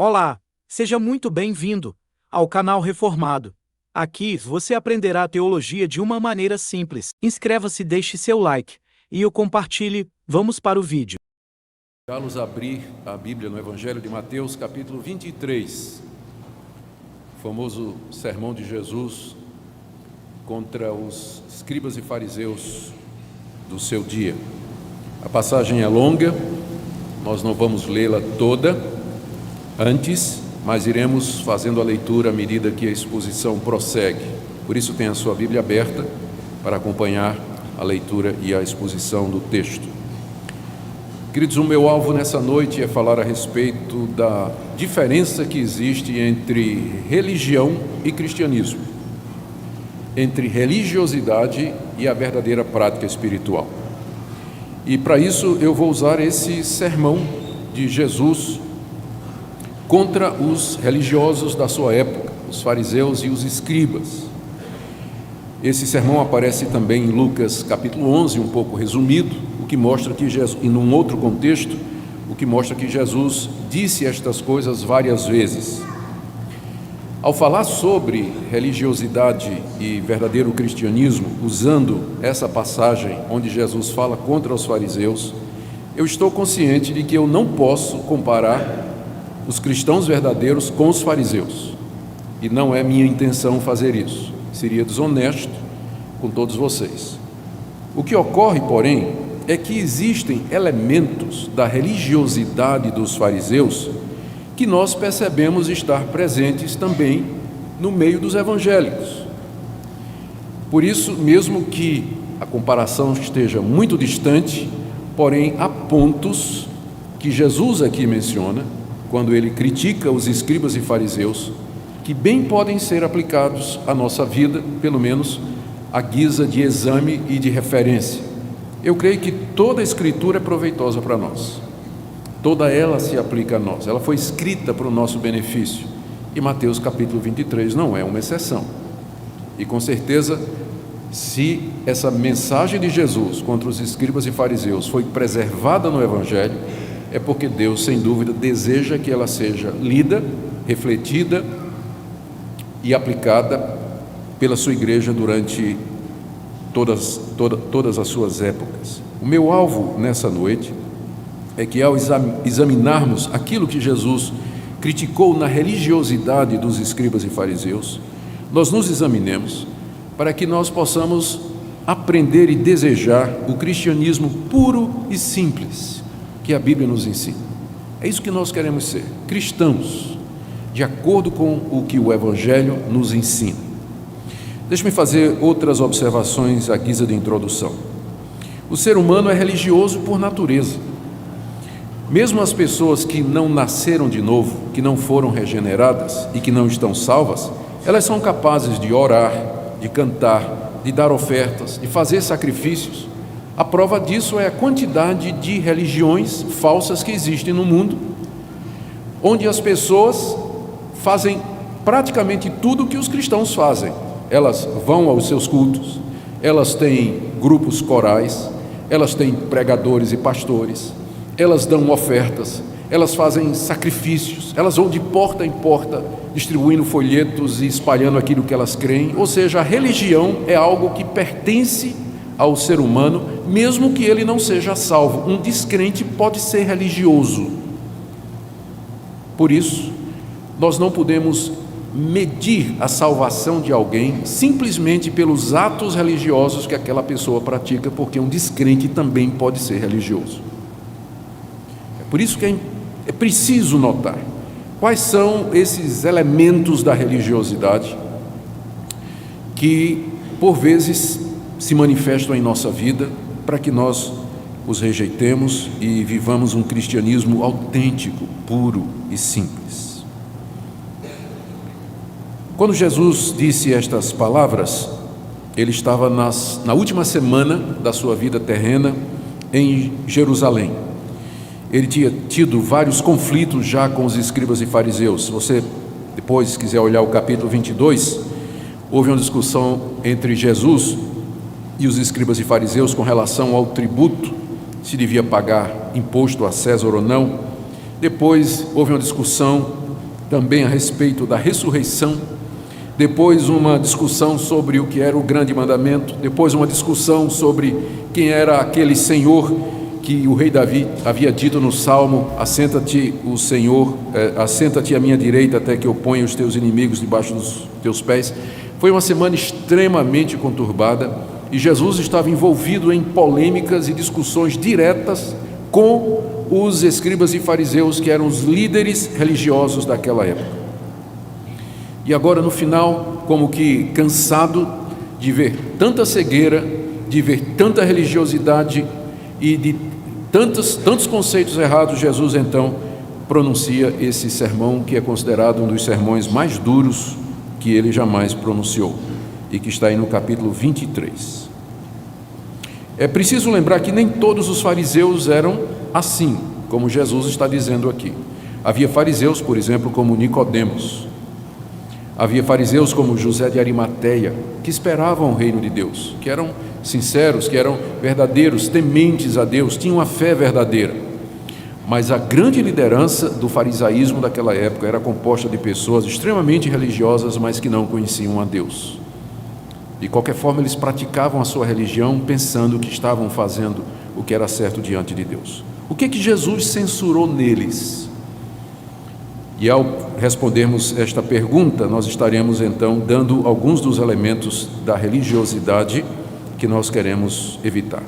Olá, seja muito bem-vindo ao canal Reformado. Aqui você aprenderá a teologia de uma maneira simples. Inscreva-se, deixe seu like e o compartilhe. Vamos para o vídeo. Vamos abrir a Bíblia no Evangelho de Mateus, capítulo 23, o famoso sermão de Jesus contra os escribas e fariseus do seu dia. A passagem é longa, nós não vamos lê-la toda antes, mas iremos fazendo a leitura à medida que a exposição prossegue. Por isso tenha a sua Bíblia aberta para acompanhar a leitura e a exposição do texto. Queridos, o meu alvo nessa noite é falar a respeito da diferença que existe entre religião e cristianismo, entre religiosidade e a verdadeira prática espiritual. E para isso eu vou usar esse sermão de Jesus contra os religiosos da sua época, os fariseus e os escribas. Esse sermão aparece também em Lucas capítulo 11, um pouco resumido, o que mostra que Jesus, e num outro contexto, o que mostra que Jesus disse estas coisas várias vezes. Ao falar sobre religiosidade e verdadeiro cristianismo, usando essa passagem onde Jesus fala contra os fariseus, eu estou consciente de que eu não posso comparar os cristãos verdadeiros com os fariseus, e não é minha intenção fazer isso, seria desonesto com todos vocês. O que ocorre, porém, é que existem elementos da religiosidade dos fariseus que nós percebemos estar presentes também no meio dos evangélicos. Por isso, mesmo que a comparação esteja muito distante, porém há pontos que Jesus aqui menciona, quando ele critica os escribas e fariseus, que bem podem ser aplicados à nossa vida, pelo menos à guisa de exame e de referência. Eu creio que toda a Escritura é proveitosa para nós. Toda ela se aplica a nós, ela foi escrita para o nosso benefício, e Mateus capítulo 23 não é uma exceção. E com certeza, se essa mensagem de Jesus contra os escribas e fariseus foi preservada no Evangelho, é porque Deus, sem dúvida, deseja que ela seja lida, refletida e aplicada pela sua igreja durante todas as suas épocas. O meu alvo nessa noite é que, ao examinarmos aquilo que Jesus criticou na religiosidade dos escribas e fariseus, nós nos examinemos para que nós possamos aprender e desejar o cristianismo puro e simples que a Bíblia nos ensina. É isso que nós queremos ser, cristãos, de acordo com o que o Evangelho nos ensina. Deixe-me fazer outras observações à guisa de introdução. O ser humano é religioso por natureza. Mesmo as pessoas que não nasceram de novo, que não foram regeneradas e que não estão salvas, elas são capazes de orar, de cantar, de dar ofertas, de fazer sacrifícios. A prova disso é a quantidade de religiões falsas que existem no mundo, onde as pessoas fazem praticamente tudo o que os cristãos fazem. Elas vão aos seus cultos, elas têm grupos corais, elas têm pregadores e pastores, elas dão ofertas, elas fazem sacrifícios, elas vão de porta em porta distribuindo folhetos e espalhando aquilo que elas creem. Ou seja, a religião é algo que pertence ao ser humano, mesmo que ele não seja salvo. Um descrente pode ser religioso. Por isso, nós não podemos medir a salvação de alguém simplesmente pelos atos religiosos que aquela pessoa pratica, porque um descrente também pode ser religioso. Por isso que é preciso notar quais são esses elementos da religiosidade que, por vezes, se manifestam em nossa vida, para que nós os rejeitemos e vivamos um cristianismo autêntico, puro e simples. Quando Jesus disse estas palavras, ele estava na última semana da sua vida terrena em Jerusalém. Ele tinha tido vários conflitos já com os escribas e fariseus. Se você depois quiser olhar o capítulo 22, houve uma discussão entre Jesus e os escribas e fariseus com relação ao tributo, se devia pagar imposto a César ou não. Depois houve uma discussão também a respeito da ressurreição, depois uma discussão sobre o que era o grande mandamento, depois uma discussão sobre quem era aquele Senhor que o rei Davi havia dito no Salmo: assenta-te, o Senhor, assenta-te à minha direita até que eu ponha os teus inimigos debaixo dos teus pés. Foi uma semana extremamente conturbada e Jesus estava envolvido em polêmicas e discussões diretas com os escribas e fariseus, que eram os líderes religiosos daquela época. E agora, no final, como que cansado de ver tanta cegueira, de ver tanta religiosidade e de tantos conceitos errados, Jesus então pronuncia esse sermão, que é considerado um dos sermões mais duros que ele jamais pronunciou, e que está aí no capítulo 23. É preciso lembrar que nem todos os fariseus eram assim, como Jesus está dizendo aqui. Havia fariseus, por exemplo, como Nicodemos. Havia fariseus como José de Arimateia, que esperavam o reino de Deus, que eram sinceros, que eram verdadeiros, tementes a Deus, tinham a fé verdadeira. Mas a grande liderança do farisaísmo daquela época era composta de pessoas extremamente religiosas, mas que não conheciam a Deus. De qualquer forma, eles praticavam a sua religião pensando que estavam fazendo o que era certo diante de Deus. O que Jesus censurou neles? E ao respondermos esta pergunta, nós estaremos então dando alguns dos elementos da religiosidade que nós queremos evitar.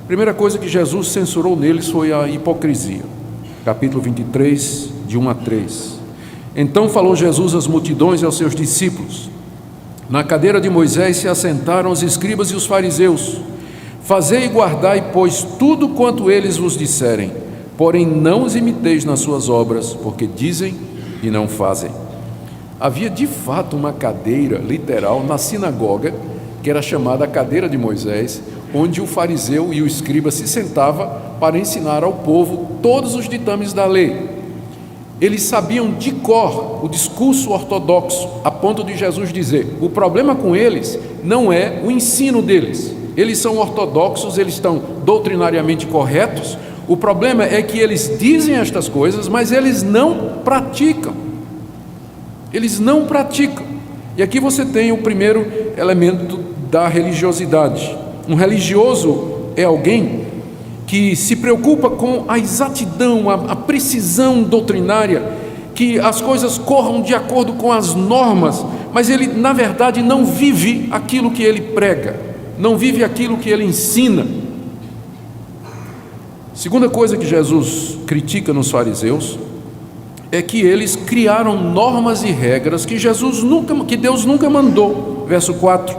A primeira coisa que Jesus censurou neles foi a hipocrisia. Capítulo 23, de 1 a 3. Então falou Jesus às multidões e aos seus discípulos: na cadeira de Moisés se assentaram os escribas e os fariseus. Fazei e guardai, pois, tudo quanto eles vos disserem, porém não os imiteis nas suas obras, porque dizem e não fazem. Havia de fato uma cadeira literal na sinagoga, que era chamada a cadeira de Moisés, onde o fariseu e o escriba se sentava para ensinar ao povo todos os ditames da lei. Eles sabiam de cor o discurso ortodoxo, a ponto de Jesus dizer: o problema com eles não é o ensino deles, eles são ortodoxos, eles estão doutrinariamente corretos, o problema é que eles dizem estas coisas, mas eles não praticam. Eles não praticam. E aqui você tem o primeiro elemento da religiosidade. Um religioso é alguém que se preocupa com a exatidão, a precisão doutrinária, que as coisas corram de acordo com as normas, mas ele, na verdade, não vive aquilo que ele prega, não vive aquilo que ele ensina. Segunda coisa que Jesus critica nos fariseus é que eles criaram normas e regras que Deus nunca mandou. Verso 4: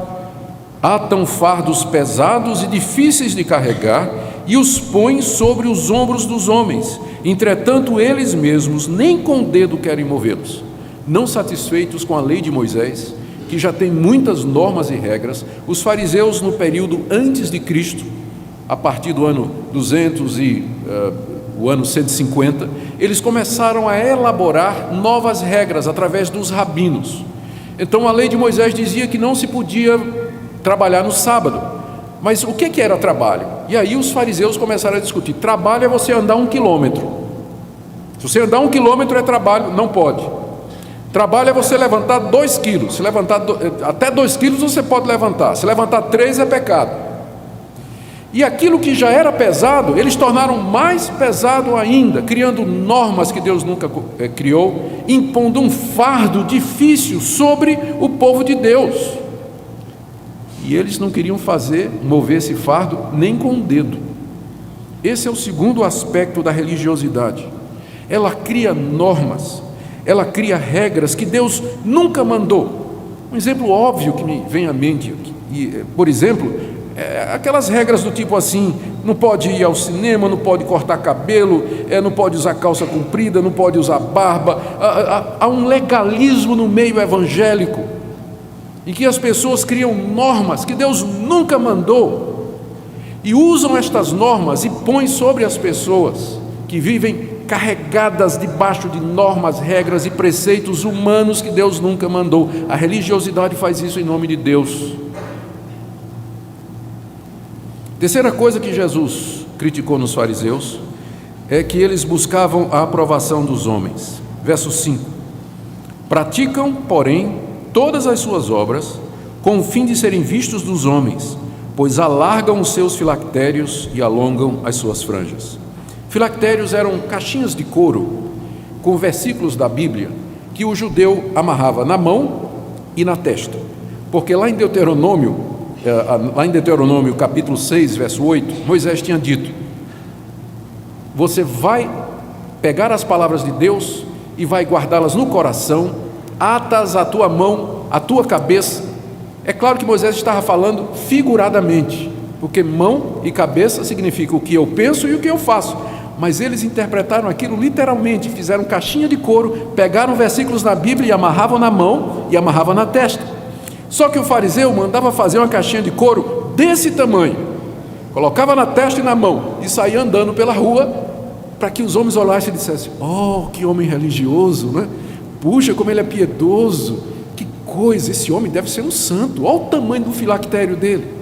atam fardos pesados e difíceis de carregar e os põem sobre os ombros dos homens, entretanto eles mesmos nem com o dedo querem movê-los. Não satisfeitos com a lei de Moisés, que já tem muitas normas e regras, os fariseus no período antes de Cristo, a partir do ano 200 e o ano 150, eles começaram a elaborar novas regras através dos rabinos. Então a lei de Moisés dizia que não se podia trabalhar no sábado, mas o que era trabalho? E aí os fariseus começaram a discutir: trabalho é você andar 1 quilômetro, se você andar 1 quilômetro é trabalho, não pode. Trabalho é você levantar 2 quilos, se levantar até 2 quilos você pode levantar, se levantar 3 é pecado. E aquilo que já era pesado, eles tornaram mais pesado ainda, criando normas que Deus nunca criou, impondo um fardo difícil sobre o povo de Deus. E eles não queriam mover esse fardo nem com o dedo. Esse é o segundo aspecto da religiosidade. Ela cria normas, ela cria regras que Deus nunca mandou. Um exemplo óbvio que me vem à mente, por exemplo, aquelas regras do tipo assim: não pode ir ao cinema, não pode cortar cabelo, não pode usar calça comprida, não pode usar barba. Há um legalismo no meio evangélico, em que as pessoas criam normas que Deus nunca mandou, e usam estas normas e põem sobre as pessoas que vivem carregadas debaixo de normas, regras e preceitos humanos que Deus nunca mandou. A religiosidade faz isso em nome de Deus. Terceira coisa que Jesus criticou nos fariseus é que eles buscavam a aprovação dos homens. Verso 5: Praticam, porém, todas as suas obras com o fim de serem vistos dos homens, pois alargam os seus filactérios e alongam as suas franjas. Filactérios eram caixinhas de couro com versículos da Bíblia que o judeu amarrava na mão e na testa, porque lá em Deuteronômio capítulo 6, verso 8, Moisés tinha dito: você vai pegar as palavras de Deus e vai guardá-las no coração, atas à tua mão, à tua cabeça. É claro que Moisés estava falando figuradamente, porque mão e cabeça significa o que eu penso e o que eu faço, mas eles interpretaram aquilo literalmente, fizeram caixinha de couro, pegaram versículos na Bíblia e amarravam na mão e amarravam na testa. Só que o fariseu mandava fazer uma caixinha de couro desse tamanho, colocava na testa e na mão e saía andando pela rua, para que os homens olhassem e dissessem: oh, que homem religioso, né? Puxa, como ele é piedoso, que coisa, esse homem deve ser um santo, olha o tamanho do filactério dele.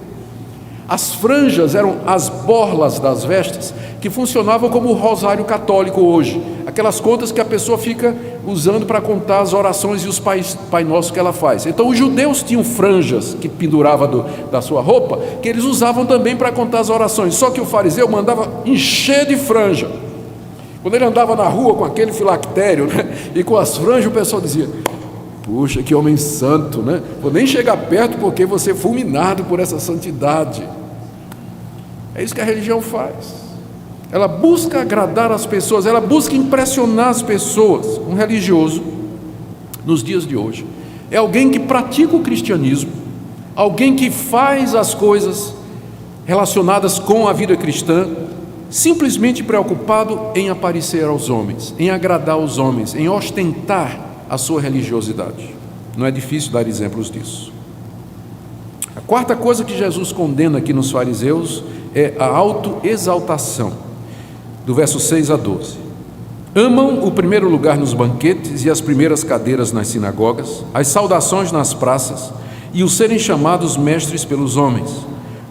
As franjas eram as borlas das vestes, que funcionavam como o rosário católico hoje, aquelas contas que a pessoa fica usando para contar as orações e os Pai Nosso que ela faz. Então os judeus tinham franjas que penduravam da sua roupa, que eles usavam também para contar as orações, só que o fariseu mandava encher de franja. Quando ele andava na rua com aquele filactério, né, e com as franjas, o pessoal dizia: puxa, que homem santo, né? Vou nem chegar perto porque vou ser fulminado por essa santidade. É isso que a religião faz. Ela busca agradar as pessoas, ela busca impressionar as pessoas. Um religioso, nos dias de hoje, é alguém que pratica o cristianismo, alguém que faz as coisas relacionadas com a vida cristã, simplesmente preocupado em aparecer aos homens, em agradar os homens, em ostentar a sua religiosidade. Não é difícil dar exemplos disso. A quarta coisa que Jesus condena aqui nos fariseus é a autoexaltação, do verso 6 a 12. Amam o primeiro lugar nos banquetes e as primeiras cadeiras nas sinagogas, as saudações nas praças e os serem chamados mestres pelos homens.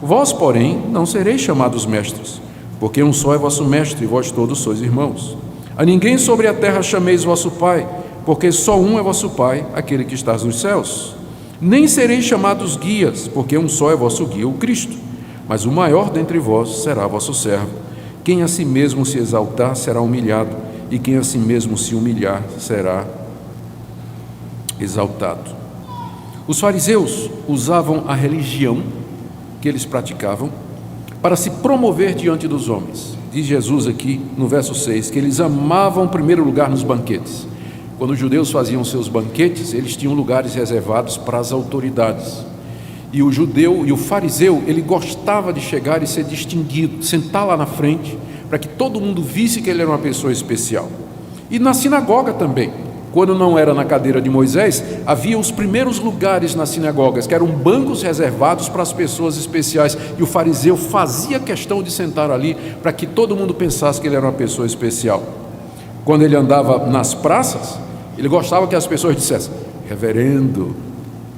Vós, porém, não sereis chamados mestres, porque um só é vosso mestre e vós todos sois irmãos. A ninguém sobre a terra chameis vosso Pai, porque só um é vosso Pai, aquele que está nos céus. Nem sereis chamados guias, porque um só é vosso guia, o Cristo. Mas o maior dentre vós será vosso servo. Quem a si mesmo se exaltar será humilhado, e quem a si mesmo se humilhar será exaltado. Os fariseus usavam a religião que eles praticavam para se promover diante dos homens. Diz Jesus aqui no verso 6 que eles amavam primeiro lugar nos banquetes. Quando os judeus faziam seus banquetes, eles tinham lugares reservados para as autoridades. E o judeu e o fariseu, ele gostava de chegar e ser distinguido, sentar lá na frente, para que todo mundo visse que ele era uma pessoa especial. E na sinagoga também, quando não era na cadeira de Moisés, havia os primeiros lugares nas sinagogas, que eram bancos reservados para as pessoas especiais, e o fariseu fazia questão de sentar ali, para que todo mundo pensasse que ele era uma pessoa especial. Quando ele andava nas praças, ele gostava que as pessoas dissessem: reverendo,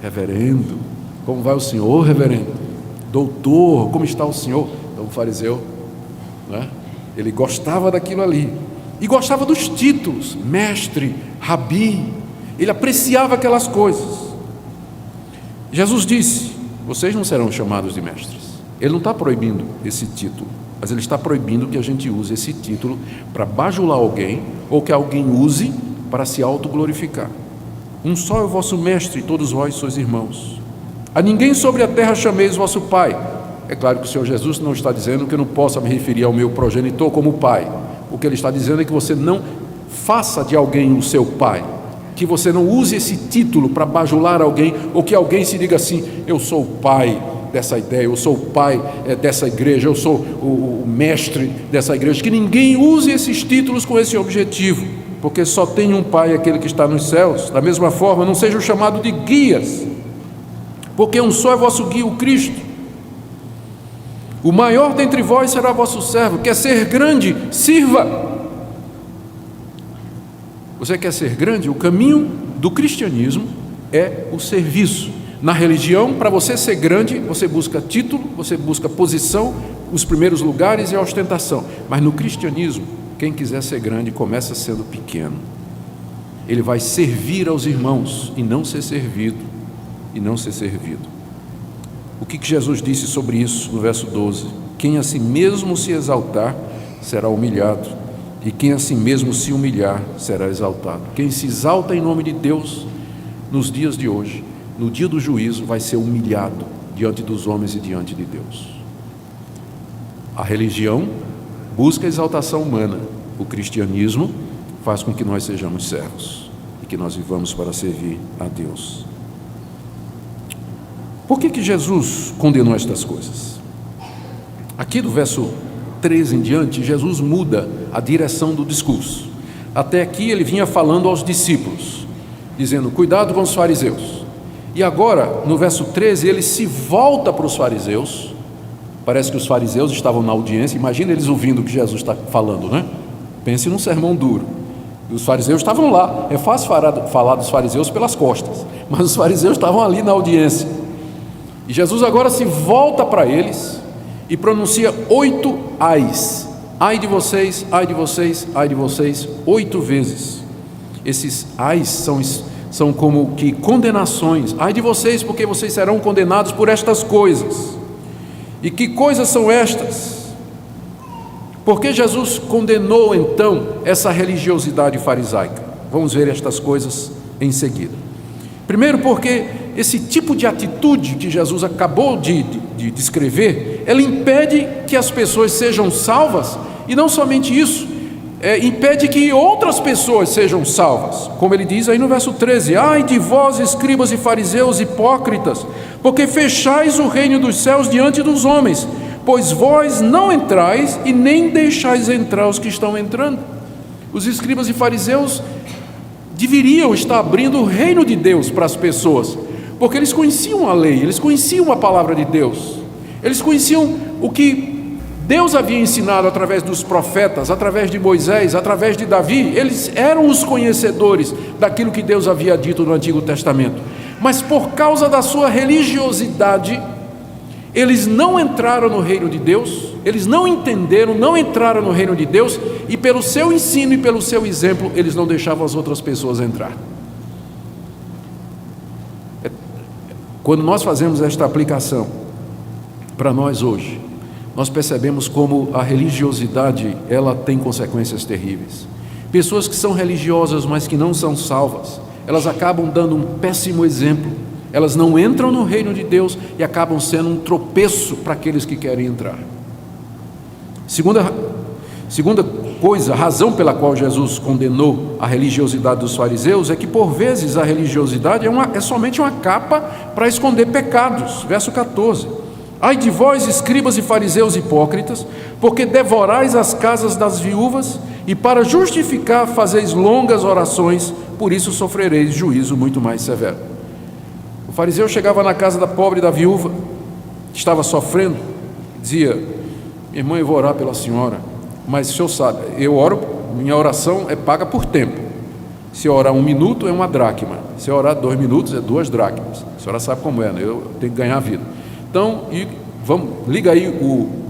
reverendo, como vai o senhor, reverendo? Doutor, como está o senhor? Então o fariseu, né, ele gostava daquilo ali. E gostava dos títulos, mestre, rabi. Ele apreciava aquelas coisas. Jesus disse: vocês não serão chamados de mestres. Ele não está proibindo esse título, mas ele está proibindo que a gente use esse título para bajular alguém, ou que alguém use para se autoglorificar. Um só é o vosso mestre, e todos vós sois irmãos. A ninguém sobre a terra chameis vosso Pai. É claro que o Senhor Jesus não está dizendo que eu não possa me referir ao meu progenitor como pai. O que ele está dizendo é que você não faça de alguém o seu pai, que você não use esse título para bajular alguém, ou que alguém se diga assim: eu sou o pai dessa ideia, eu sou o pai dessa igreja, eu sou o mestre dessa igreja. Que ninguém use esses títulos com esse objetivo, porque só tem um Pai, aquele que está nos céus. Da mesma forma, não sejam chamados de guias, porque um só é vosso guia, o Cristo. O maior dentre vós será vosso servo. Quer ser grande? Sirva. Você quer ser grande? O caminho do cristianismo é o serviço. Na religião, para você ser grande, você busca título, você busca posição, os primeiros lugares e a ostentação. Mas no cristianismo, quem quiser ser grande começa sendo pequeno. Ele vai servir aos irmãos e não ser servido, O que Jesus disse sobre isso no verso 12? Quem a si mesmo se exaltar será humilhado, e quem a si mesmo se humilhar será exaltado. Quem se exalta em nome de Deus nos dias de hoje, no dia do juízo, vai ser humilhado diante dos homens e diante de Deus. A religião busca a exaltação humana, o cristianismo faz com que nós sejamos servos e que nós vivamos para servir a Deus. Por que Jesus condenou estas coisas? Aqui do verso 13 em diante, Jesus muda a direção do discurso. Até aqui ele vinha falando aos discípulos, dizendo, cuidado com os fariseus. E agora, no verso 13, ele se volta para os fariseus. Parece que os fariseus estavam na audiência. Imagina eles ouvindo o que Jesus está falando, né? Pense num sermão duro. E os fariseus estavam lá. É fácil falar dos fariseus pelas costas, mas os fariseus estavam ali na audiência. E Jesus agora se volta para eles e pronuncia 8 ais. Ai de vocês, ai de vocês, ai de vocês, 8 vezes. Esses ais são como que condenações. Ai de vocês, porque vocês serão condenados por estas coisas. E que coisas são estas? Por que Jesus condenou então essa religiosidade farisaica? Vamos ver estas coisas em seguida. Primeiro, porque esse tipo de atitude que Jesus acabou de descrever, ela impede que as pessoas sejam salvas, e não somente isso, impede que outras pessoas sejam salvas, como ele diz aí no verso 13, ai de vós, escribas e fariseus hipócritas, porque fechais o reino dos céus diante dos homens, pois vós não entrais e nem deixais entrar os que estão entrando. Os escribas e fariseus deveriam estar abrindo o reino de Deus para as pessoas, porque eles conheciam a lei, eles conheciam a palavra de Deus, eles conheciam o que Deus havia ensinado através dos profetas, através de Moisés, através de Davi. Eles eram os conhecedores daquilo que Deus havia dito no Antigo Testamento, mas por causa da sua religiosidade, eles não entraram no reino de Deus, eles não entenderam, não entraram no reino de Deus, e pelo seu ensino e pelo seu exemplo, eles não deixavam as outras pessoas entrar. Quando nós fazemos esta aplicação para nós hoje, nós percebemos como a religiosidade, ela tem consequências terríveis. Pessoas que são religiosas, mas que não são salvas, elas acabam dando um péssimo exemplo. Elas não entram no reino de Deus e acabam sendo um tropeço para aqueles que querem entrar. Segunda coisa, a razão pela qual Jesus condenou a religiosidade dos fariseus é que por vezes a religiosidade é somente uma capa para esconder pecados. Verso 14, ai de vós, escribas e fariseus hipócritas, porque devorais as casas das viúvas e para justificar fazeis longas orações, por isso sofrereis juízo muito mais severo. O fariseu chegava na casa da pobre da viúva, que estava sofrendo, dizia, irmã, eu vou orar pela senhora, mas o senhor sabe, eu oro, minha oração é paga por tempo. Se eu orar 1 minuto é 1 dracma, se eu orar 2 minutos é 2 dracmas. A senhora sabe como é, né? Eu tenho que ganhar a vida. Então, liga aí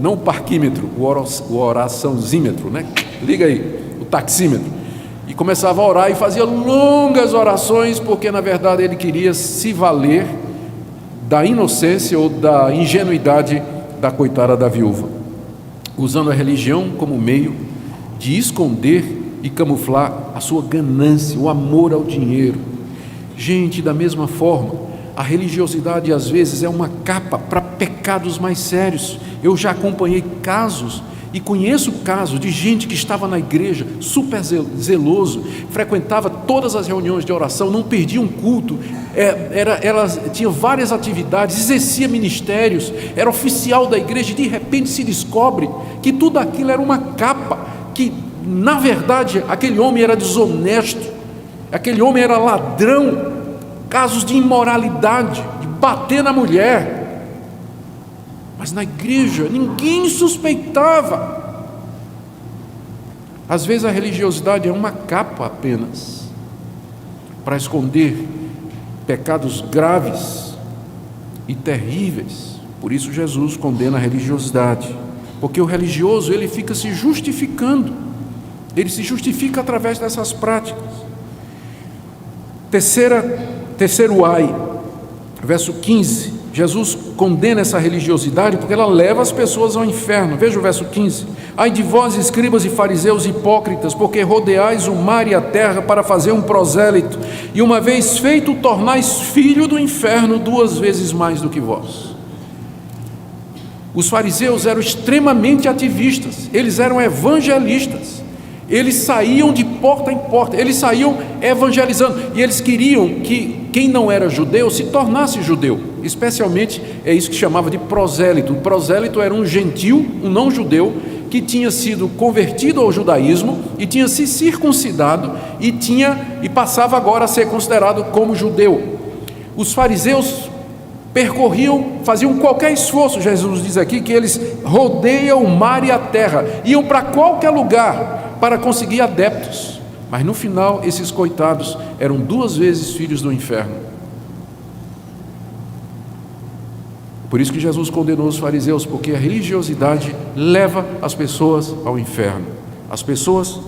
não o parquímetro, o oraçãozímetro, né? Liga aí, o taxímetro. E começava a orar e fazia longas orações, porque na verdade ele queria se valer da inocência ou da ingenuidade da coitada da viúva, usando a religião como meio de esconder e camuflar a sua ganância, o amor ao dinheiro. Gente, da mesma forma, a religiosidade às vezes é uma capa para pecados mais sérios. Eu já acompanhei casos e conheço casos de gente que estava na igreja, super zeloso, frequentava todas as reuniões de oração, não perdia um culto, ela tinha várias atividades, exercia ministérios, era oficial da igreja, e de repente se descobre que tudo aquilo era uma capa, que na verdade aquele homem era desonesto, aquele homem era ladrão, casos de imoralidade, de bater na mulher. Mas na igreja ninguém suspeitava. Às vezes a religiosidade é uma capa apenas para esconder pecados graves e terríveis. Por isso Jesus condena a religiosidade, porque o religioso ele fica se justificando, ele se justifica através dessas práticas. Terceiro ai, verso 15. Jesus condena essa religiosidade porque ela leva as pessoas ao inferno. Veja o verso 15. Ai de vós, escribas e fariseus hipócritas, porque rodeais o mar e a terra para fazer um prosélito, e uma vez feito, tornais filho do inferno 2 vezes mais do que vós. Os fariseus eram extremamente ativistas, eles eram evangelistas. Eles saíam de porta em porta, eles saíam evangelizando, e eles queriam que quem não era judeu se tornasse judeu. Especialmente é isso que chamava de prosélito. O prosélito era um gentil, um não judeu, que tinha sido convertido ao judaísmo e tinha se circuncidado e passava agora a ser considerado como judeu. Os fariseus faziam qualquer esforço. Jesus diz aqui que eles rodeiam o mar e a terra, iam para qualquer lugar para conseguir adeptos, mas no final esses coitados eram 2 vezes filhos do inferno. Por isso que Jesus condenou os fariseus, porque a religiosidade leva as pessoas ao inferno. As pessoas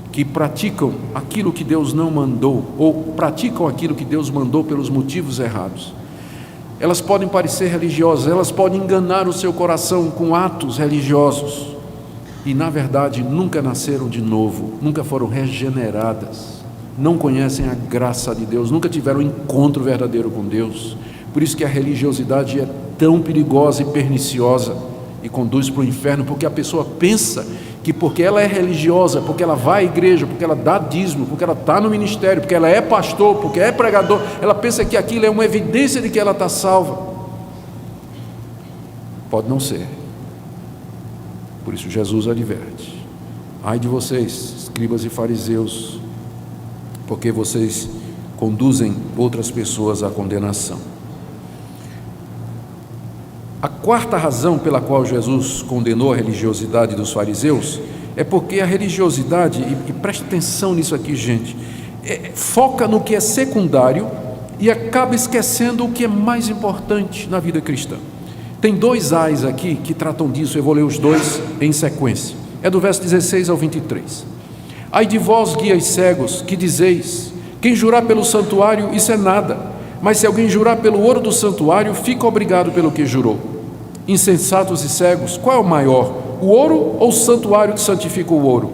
que praticam aquilo que Deus não mandou, ou praticam aquilo que Deus mandou pelos motivos errados, elas podem parecer religiosas, elas podem enganar o seu coração com atos religiosos, e na verdade nunca nasceram de novo, nunca foram regeneradas, não conhecem a graça de Deus, nunca tiveram um encontro verdadeiro com Deus. Por isso que a religiosidade é tão perigosa e perniciosa e conduz para o inferno, porque a pessoa pensa que porque ela é religiosa, porque ela vai à igreja, porque ela dá dízimo, porque ela está no ministério, porque ela é pastor, porque é pregador, ela pensa que aquilo é uma evidência de que ela está salva. Pode não ser. Por isso Jesus adverte: ai de vocês, escribas e fariseus, porque vocês conduzem outras pessoas à condenação. A quarta razão pela qual Jesus condenou a religiosidade dos fariseus é porque a religiosidade, e presta atenção nisso aqui, gente, foca no que é secundário e acaba esquecendo o que é mais importante na vida cristã. Tem 2 ais aqui que tratam disso, eu vou ler os 2 em sequência. É do verso 16 ao 23. Ai de vós, guias cegos, que dizeis: quem jurar pelo santuário, isso é nada, mas se alguém jurar pelo ouro do santuário, fica obrigado pelo que jurou. Insensatos e cegos, qual é o maior, o ouro ou o santuário que santifica o ouro?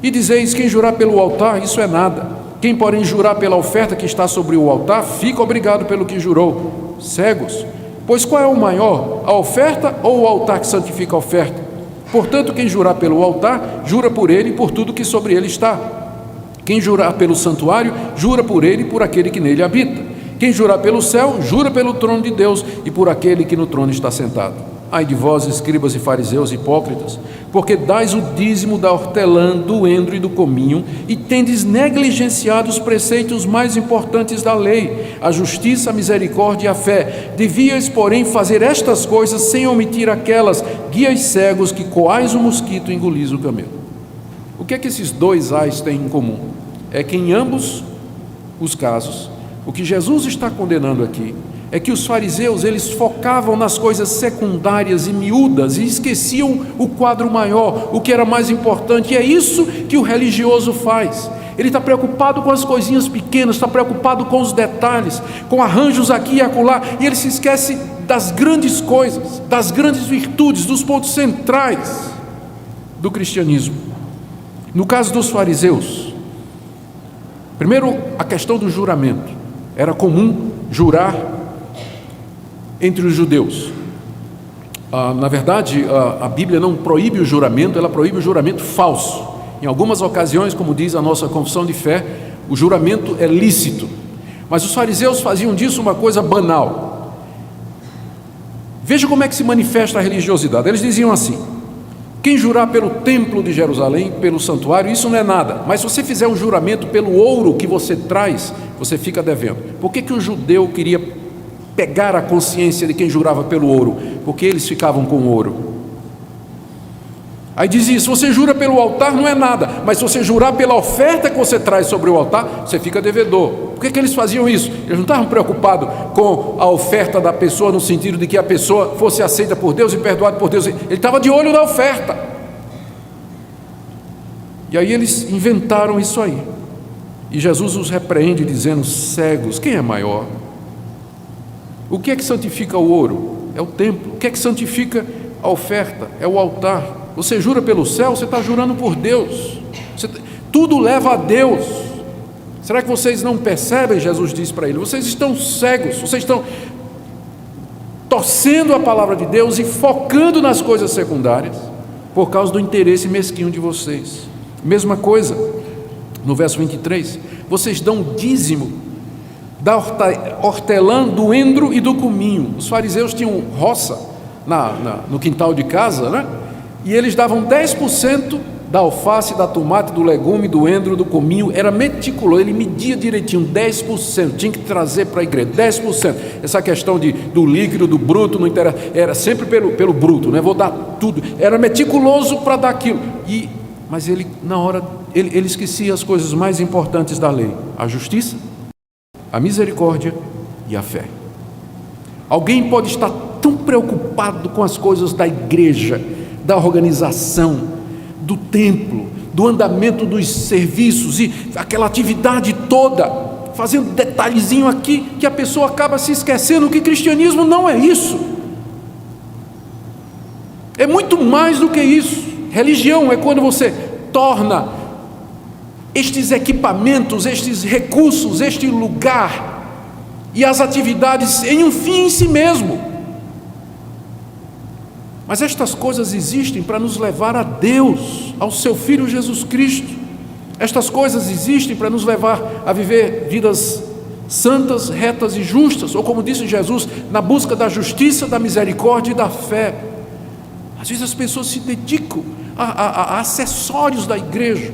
E dizeis: quem jurar pelo altar, isso é nada, quem porém jurar pela oferta que está sobre o altar, fica obrigado pelo que jurou. Cegos, pois qual é o maior, a oferta ou o altar que santifica a oferta? Portanto, quem jurar pelo altar, jura por ele e por tudo que sobre ele está. Quem jurar pelo santuário, jura por ele e por aquele que nele habita. Quem jurar pelo céu, jura pelo trono de Deus e por aquele que no trono está sentado. Ai de vós, escribas e fariseus hipócritas, porque dais o dízimo da hortelã, do endro e do cominho, e tendes negligenciado os preceitos mais importantes da lei, a justiça, a misericórdia e a fé. Devíeis, porém, fazer estas coisas sem omitir aquelas. Guias cegos, que coais o mosquito e engolis o camelo. O que é que esses 2 ais têm em comum? É que em ambos os casos, o que Jesus está condenando aqui é que os fariseus, eles focavam nas coisas secundárias e miúdas e esqueciam o quadro maior, o que era mais importante. E é isso que o religioso faz. Ele está preocupado com as coisinhas pequenas, está preocupado com os detalhes, com arranjos aqui e acolá, e ele se esquece das grandes coisas, das grandes virtudes, dos pontos centrais do cristianismo. No caso dos fariseus, primeiro, a questão do juramento. Era comum jurar entre os judeus. Na verdade, a Bíblia não proíbe o juramento, ela proíbe o juramento falso. Em algumas ocasiões, como diz a nossa confissão de fé, o juramento é lícito. Mas os fariseus faziam disso uma coisa banal. Veja como é que se manifesta a religiosidade. Eles diziam assim: quem jurar pelo templo de Jerusalém, pelo santuário, isso não é nada, mas se você fizer um juramento pelo ouro que você traz, você fica devendo. Por que o judeu queria pegar a consciência de quem jurava pelo ouro? Porque eles ficavam com ouro. Aí dizia: se você jura pelo altar, não é nada, mas se você jurar pela oferta que você traz sobre o altar, você fica devedor. Por que eles faziam isso? Eles não estavam preocupados com a oferta da pessoa, no sentido de que a pessoa fosse aceita por Deus e perdoada por Deus. Ele estava de olho na oferta. E aí eles inventaram isso aí. E Jesus os repreende dizendo: cegos, quem é maior? O que é que santifica o ouro? É o templo. O que é que santifica a oferta? É o altar. Você jura pelo céu, você está jurando por Deus. Tudo leva a Deus. Será que vocês não percebem? Jesus diz para ele: vocês estão cegos, vocês estão torcendo a palavra de Deus e focando nas coisas secundárias por causa do interesse mesquinho de vocês. Mesma coisa no verso 23: vocês dão dízimo da hortelã, do endro e do cominho. Os fariseus tinham roça no quintal de casa, né? E eles davam 10% da alface, da tomate, do legume, do endro, do cominho. Era meticuloso, ele media direitinho, 10%, tinha que trazer para a igreja, 10%. Essa questão do líquido, do bruto, não interessa, era sempre pelo bruto, né? Vou dar tudo. Era meticuloso para dar aquilo. Mas ele, na hora, ele esquecia as coisas mais importantes da lei: a justiça, a misericórdia e a fé. Alguém pode estar tão preocupado com as coisas da igreja, da organização, do templo, do andamento dos serviços e aquela atividade toda, fazendo detalhezinho aqui, que a pessoa acaba se esquecendo que cristianismo não é isso. É muito mais do que isso. Religião é quando você torna estes equipamentos, estes recursos, este lugar e as atividades em um fim em si mesmo. Mas estas coisas existem para nos levar a Deus, ao seu Filho Jesus Cristo. Estas coisas existem para nos levar a viver vidas santas, retas e justas, ou como disse Jesus, na busca da justiça, da misericórdia e da fé. Às vezes as pessoas se dedicam a acessórios da igreja,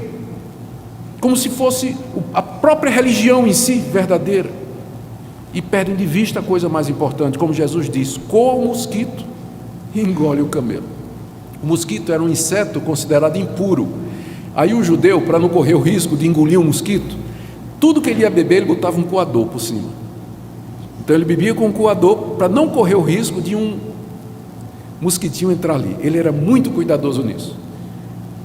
como se fosse a própria religião em si verdadeira, e perdem de vista a coisa mais importante. Como Jesus diz: coa o mosquito e engole o camelo. O mosquito era um inseto considerado impuro. Aí o judeu, para não correr o risco de engolir um mosquito, tudo que ele ia beber, ele botava um coador por cima. Então ele bebia com um coador para não correr o risco de um mosquitinho entrar ali. Ele era muito cuidadoso nisso.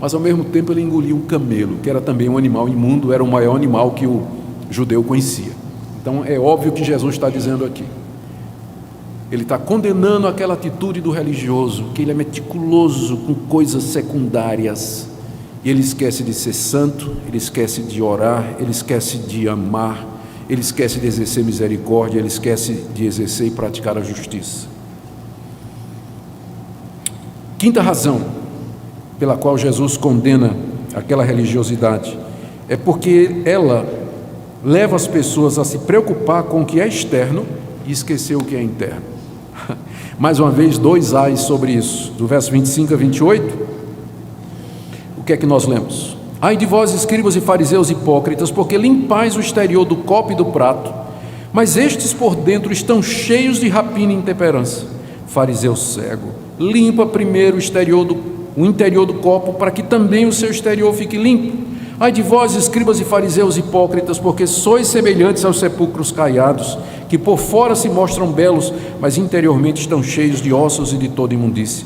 Mas ao mesmo tempo ele engolia um camelo, que era também um animal imundo, era o maior animal que o judeu conhecia. Então é óbvio que Jesus está dizendo aqui, ele está condenando aquela atitude do religioso, que ele é meticuloso com coisas secundárias, e ele esquece de ser santo, ele esquece de orar, ele esquece de amar, ele esquece de exercer misericórdia, ele esquece de exercer e praticar a justiça. Quinta razão pela qual Jesus condena aquela religiosidade é porque ela leva as pessoas a se preocupar com o que é externo e esquecer o que é interno. Mais uma vez, 2 ais sobre isso, do verso 25 a 28. O que é que nós lemos? Ai de vós, escribas e fariseus hipócritas, porque limpais o exterior do copo e do prato, mas estes por dentro estão cheios de rapina e intemperança. Fariseu cego, limpa primeiro o interior do copo, para que também o seu exterior fique limpo. Ai de vós, escribas e fariseus hipócritas, porque sois semelhantes aos sepulcros caiados, que por fora se mostram belos, mas interiormente estão cheios de ossos e de toda imundície.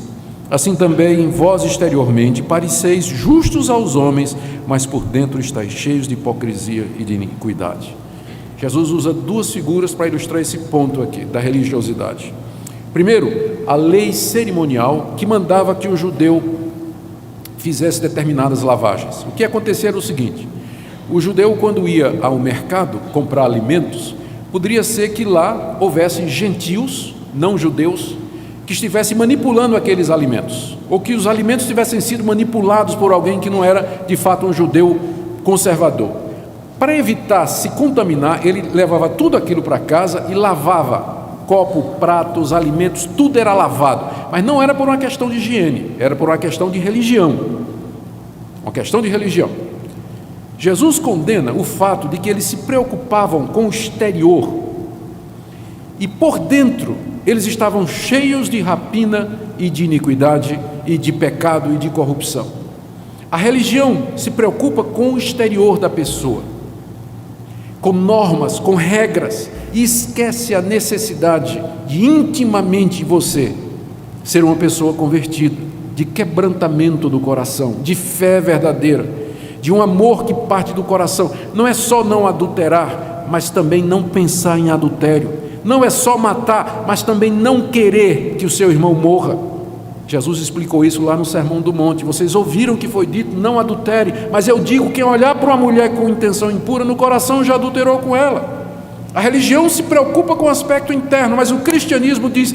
Assim também vós exteriormente pareceis justos aos homens, mas por dentro estáis cheios de hipocrisia e de iniquidade. Jesus usa 2 figuras para ilustrar esse ponto aqui da religiosidade. Primeiro, a lei cerimonial que mandava que o judeu fizesse determinadas lavagens. O que acontecia era o seguinte: o judeu, quando ia ao mercado comprar alimentos, poderia ser que lá houvessem gentios, não judeus, que estivessem manipulando aqueles alimentos, ou que os alimentos tivessem sido manipulados por alguém que não era de fato um judeu conservador. Para evitar se contaminar, ele levava tudo aquilo para casa e lavava copo, pratos, alimentos, tudo era lavado, mas não era por uma questão de higiene, era por uma questão de religião. Uma questão de religião. Jesus condena o fato de que eles se preocupavam com o exterior e por dentro eles estavam cheios de rapina e de iniquidade e de pecado e de corrupção. A religião se preocupa com o exterior da pessoa, com normas, com regras, e esquece a necessidade de intimamente você ser uma pessoa convertida, de quebrantamento do coração, de fé verdadeira, de um amor que parte do coração. Não é só não adulterar, mas também não pensar em adultério. Não é só matar, mas também não querer que o seu irmão morra. Jesus explicou isso lá no Sermão do Monte. Vocês ouviram que foi dito, não adultere, mas eu digo, quem olhar para uma mulher com intenção impura, no coração já adulterou com ela. A religião se preocupa com o aspecto interno, mas o cristianismo diz,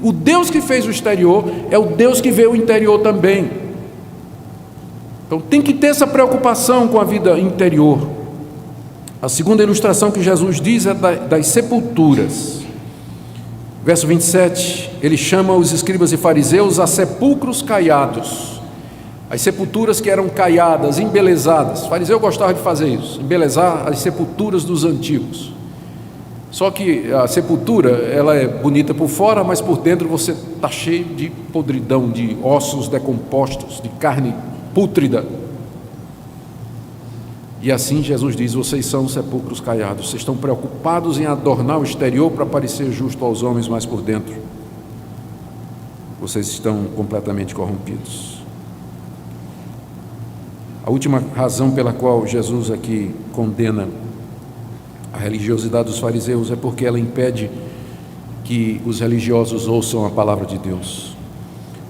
o Deus que fez o exterior é o Deus que vê o interior também. Então tem que ter essa preocupação com a vida interior. A segunda ilustração que Jesus diz é das sepulturas. Verso 27, ele chama os escribas e fariseus a sepulcros caiados. As sepulturas que eram caiadas, embelezadas. O fariseu gostava de fazer isso, embelezar as sepulturas dos antigos. Só que a sepultura, ela é bonita por fora, mas por dentro você está cheio de podridão, de ossos decompostos, de carne pútrida. E assim Jesus diz, vocês são sepulcros caiados, vocês estão preocupados em adornar o exterior para parecer justo aos homens, mas por dentro vocês estão completamente corrompidos. A última razão pela qual Jesus aqui condena a religiosidade dos fariseus é porque ela impede que os religiosos ouçam a palavra de Deus.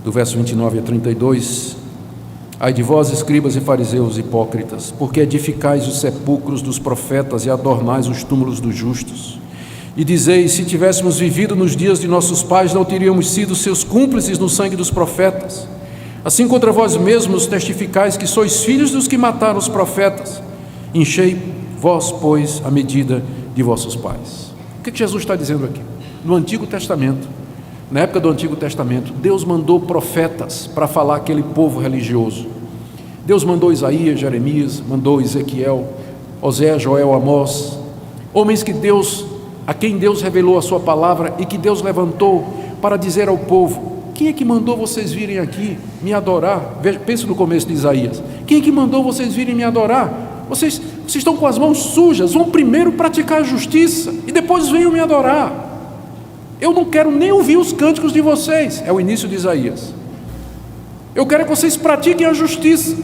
Do verso 29 a 32, ai de vós, escribas e fariseus hipócritas, porque edificais os sepulcros dos profetas e adornais os túmulos dos justos. E dizeis, se tivéssemos vivido nos dias de nossos pais, não teríamos sido seus cúmplices no sangue dos profetas. Assim contra vós mesmos testificais que sois filhos dos que mataram os profetas. Enchei vós, pois, a medida de vossos pais. O que Jesus está dizendo aqui? No Antigo Testamento, na época do Antigo Testamento, Deus mandou profetas para falar aquele povo religioso. Deus mandou Isaías, Jeremias, mandou Ezequiel, Oséias, Joel, Amós, homens a quem Deus revelou a sua palavra e que Deus levantou para dizer ao povo, quem é que mandou vocês virem aqui me adorar? Pense no começo de Isaías, quem é que mandou vocês virem me adorar? Vocês estão com as mãos sujas, vão primeiro praticar a justiça e depois venham me adorar. Eu não quero nem ouvir os cânticos de vocês, é o início de Isaías. Eu quero que vocês pratiquem a justiça,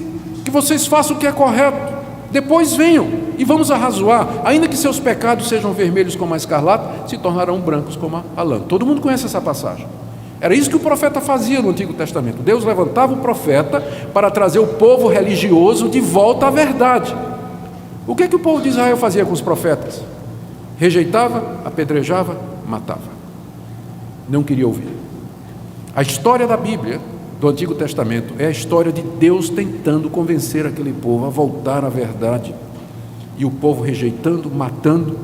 que vocês façam o que é correto, depois venham e vamos arrazoar, ainda que seus pecados sejam vermelhos como a escarlata, se tornarão brancos como a lã. Todo mundo conhece essa passagem. Era isso que o profeta fazia no Antigo Testamento. Deus levantava o profeta para trazer o povo religioso de volta à verdade. O que o povo de Israel fazia com os profetas? Rejeitava, apedrejava, matava. Não queria ouvir. A história da Bíblia, do Antigo Testamento, é a história de Deus tentando convencer aquele povo a voltar à verdade. E o povo rejeitando, matando,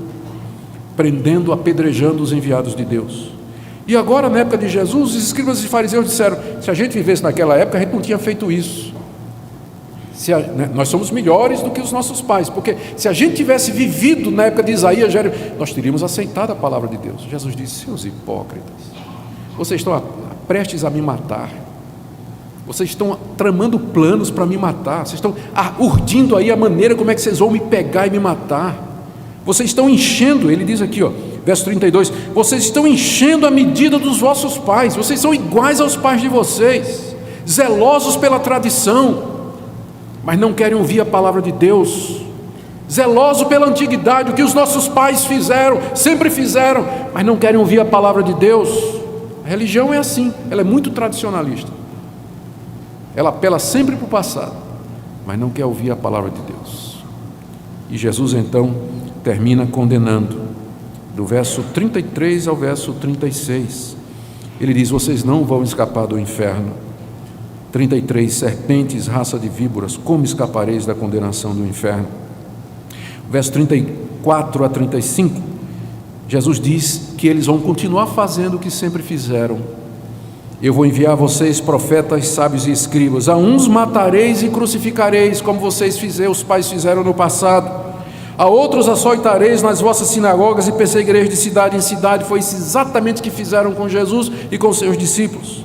prendendo, apedrejando os enviados de Deus. E agora, na época de Jesus, os escribas e fariseus disseram, se a gente vivesse naquela época, a gente não tinha feito isso. Nós somos melhores do que os nossos pais, porque se a gente tivesse vivido na época de Isaías, nós teríamos aceitado a palavra de Deus. Jesus disse, seus hipócritas, vocês estão prestes a me matar, vocês estão tramando planos para me matar, vocês estão urdindo aí a maneira como é que vocês vão me pegar e me matar, vocês estão enchendo, ele diz aqui, verso 32, vocês estão enchendo a medida dos vossos pais, vocês são iguais aos pais de vocês, zelosos pela tradição, mas não querem ouvir a palavra de Deus, zelosos pela antiguidade, o que os nossos pais fizeram, sempre fizeram, mas não querem ouvir a palavra de Deus. A religião é assim, ela é muito tradicionalista, ela apela sempre para o passado, mas não quer ouvir a palavra de Deus. E Jesus então termina condenando, do verso 33 ao verso 36, ele diz, vocês não vão escapar do inferno. 33, serpentes, raça de víboras, como escapareis da condenação do inferno? Verso 34 a 35, Jesus diz que eles vão continuar fazendo o que sempre fizeram. Eu vou enviar a vocês profetas, sábios e escribas, a uns matareis e crucificareis, como os pais fizeram no passado. A outros açoitareis nas vossas sinagogas e perseguireis de cidade em cidade. Foi isso exatamente que fizeram com Jesus e com seus discípulos.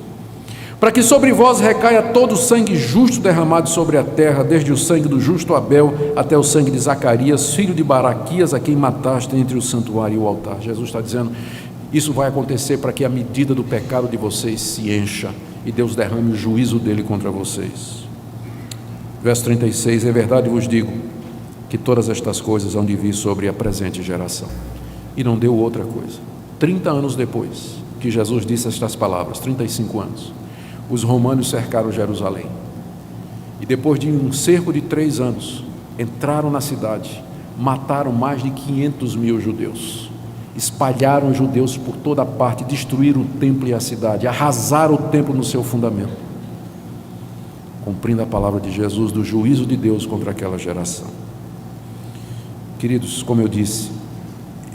Para que sobre vós recaia todo o sangue justo derramado sobre a terra, desde o sangue do justo Abel até o sangue de Zacarias, filho de Baraquias, a quem mataste entre o santuário e o altar. Jesus está dizendo, isso vai acontecer para que a medida do pecado de vocês se encha e Deus derrame o juízo dele contra vocês. Verso 36, é verdade vos digo, que todas estas coisas hão de vir sobre a presente geração. E não deu outra coisa. 30 anos depois que Jesus disse estas palavras, 35 anos, os romanos cercaram Jerusalém. E depois de um cerco de 3 anos, entraram na cidade, mataram mais de 500 mil judeus, espalharam judeus por toda parte, destruíram o templo e a cidade, arrasaram o templo no seu fundamento, cumprindo a palavra de Jesus do juízo de Deus contra aquela geração. Queridos, como eu disse,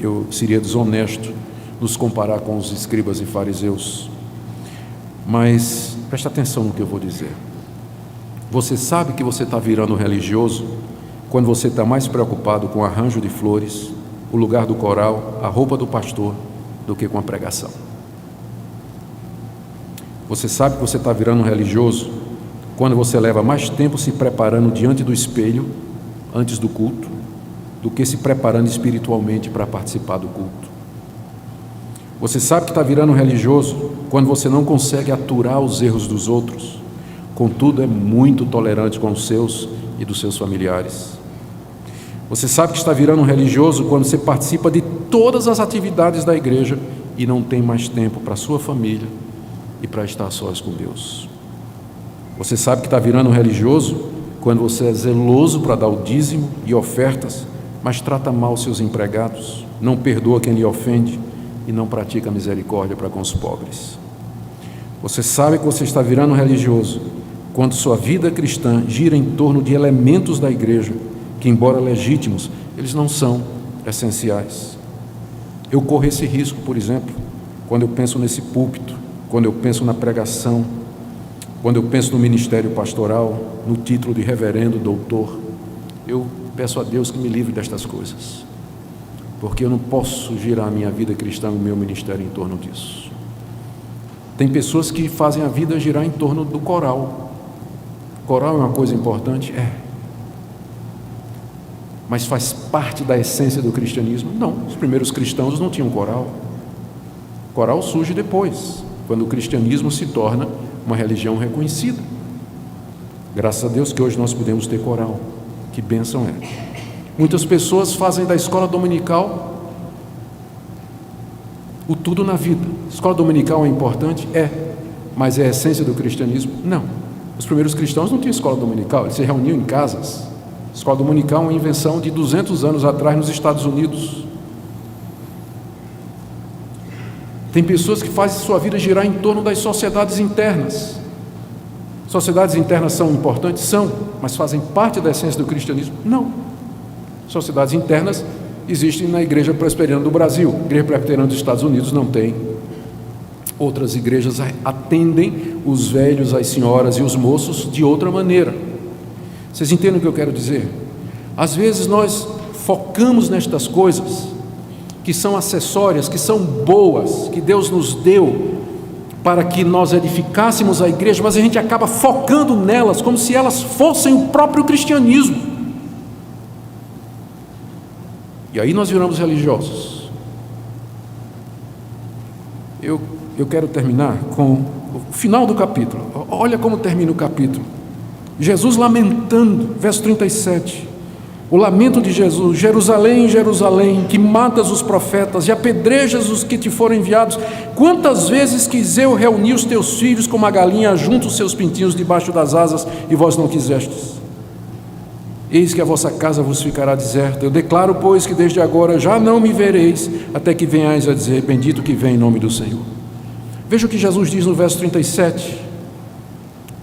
eu seria desonesto nos comparar com os escribas e fariseus, mas presta atenção no que eu vou dizer. Você sabe que você está virando religioso quando você está mais preocupado com o arranjo de flores, o lugar do coral, a roupa do pastor, do que com a pregação. Você sabe que você está virando religioso quando você leva mais tempo se preparando diante do espelho, antes do culto, do que se preparando espiritualmente para participar do culto. Você sabe que está virando religioso quando você não consegue aturar os erros dos outros, contudo é muito tolerante com os seus e dos seus familiares. Você sabe que está virando religioso quando você participa de todas as atividades da igreja e não tem mais tempo para a sua família e para estar sós com Deus. Você sabe que está virando religioso quando você é zeloso para dar o dízimo e ofertas, mas trata mal seus empregados, não perdoa quem lhe ofende e não pratica misericórdia para com os pobres. Você sabe que você está virando religioso quando sua vida cristã gira em torno de elementos da igreja que, embora legítimos, eles não são essenciais. Eu corro esse risco, por exemplo, quando eu penso nesse púlpito, quando eu penso na pregação, quando eu penso no ministério pastoral, no título de reverendo, doutor. Eu peço a Deus que me livre destas coisas, porque eu não posso girar a minha vida cristã, o meu ministério em torno disso. Tem pessoas que fazem a vida girar em torno do coral. Coral é uma coisa importante? É. Mas faz parte da essência do cristianismo? Não, os primeiros cristãos não tinham coral. Coral surge depois, quando o cristianismo se torna uma religião reconhecida. Graças a Deus que hoje nós podemos ter coral. Que bênção é. Muitas pessoas fazem da escola dominical o tudo na vida. Escola dominical é importante? É. Mas é a essência do cristianismo? Não. Os primeiros cristãos não tinham escola dominical, eles se reuniam em casas. Escola dominical é uma invenção de 200 anos atrás nos Estados Unidos. Tem pessoas que fazem sua vida girar em torno das sociedades internas. Sociedades internas são importantes? São, mas fazem parte da essência do cristianismo? Não. Sociedades internas existem na Igreja Presbiteriana do Brasil. A Igreja Presbiteriana dos Estados Unidos não tem. Outras igrejas atendem os velhos, as senhoras e os moços de outra maneira. Vocês entendem o que eu quero dizer? Às vezes nós focamos nestas coisas que são acessórias, que são boas, que Deus nos deu para que nós edificássemos a igreja, mas a gente acaba focando nelas como se elas fossem o próprio cristianismo. E aí nós viramos religiosos. Eu quero terminar com o final do capítulo. Olha como termina o capítulo. Jesus lamentando, verso 37. O lamento de Jesus: Jerusalém, Jerusalém, que matas os profetas e apedrejas os que te foram enviados. Quantas vezes quis eu reunir os teus filhos como a galinha junta os seus pintinhos debaixo das asas, e vós não quisestes. Eis que a vossa casa vos ficará deserta. Eu declaro, pois, que desde agora já não me vereis, até que venhais a dizer: bendito que vem em nome do Senhor. Veja o que Jesus diz no verso 37.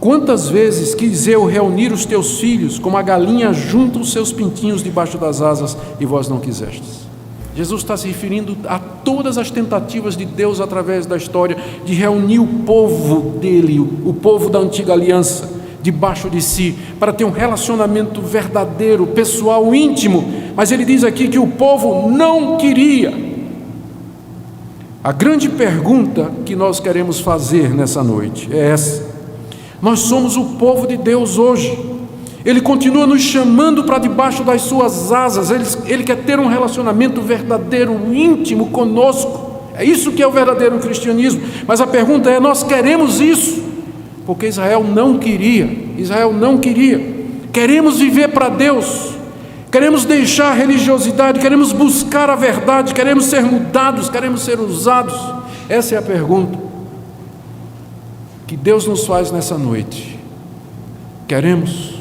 Quantas vezes quis eu reunir os teus filhos, como a galinha junta os seus pintinhos debaixo das asas, e vós não quisestes. Jesus está se referindo a todas as tentativas de Deus através da história de reunir o povo dele, o povo da antiga aliança, debaixo de si, para ter um relacionamento verdadeiro, pessoal, íntimo. Mas ele diz aqui que o povo não queria. A grande pergunta que nós queremos fazer nessa noite é essa: nós somos o povo de Deus hoje. Ele continua nos chamando para debaixo das suas asas. Ele quer ter um relacionamento verdadeiro, íntimo conosco. É isso que é o verdadeiro cristianismo. Mas a pergunta é: nós queremos isso? Porque Israel não queria. Israel não queria. Queremos viver para Deus, queremos deixar a religiosidade, queremos buscar a verdade, queremos ser mudados, queremos ser usados. Essa é a pergunta que Deus nos faz nessa noite. Queremos,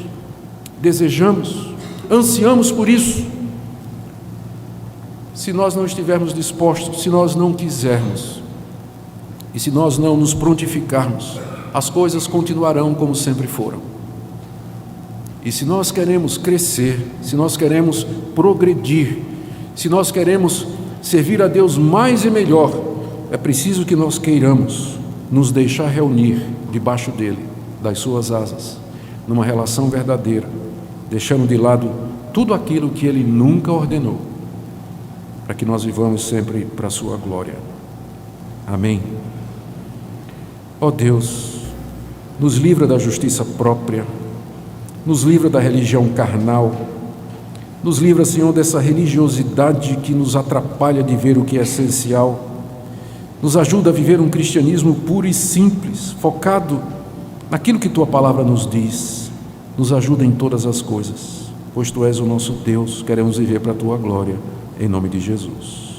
desejamos, ansiamos por isso. Se nós não estivermos dispostos, se nós não quisermos, e se nós não nos prontificarmos, as coisas continuarão como sempre foram. E se nós queremos crescer, se nós queremos progredir, se nós queremos servir a Deus mais e melhor, é preciso que nós queiramos nos deixar reunir debaixo dele, das suas asas, numa relação verdadeira, deixando de lado tudo aquilo que ele nunca ordenou, para que nós vivamos sempre para a sua glória. Amém. Ó Deus, nos livra da justiça própria, nos livra da religião carnal, nos livra, Senhor, dessa religiosidade que nos atrapalha de ver o que é essencial, nos ajuda a viver um cristianismo puro e simples, focado naquilo que Tua palavra nos diz, nos ajuda em todas as coisas, pois Tu és o nosso Deus, queremos viver para a Tua glória, em nome de Jesus.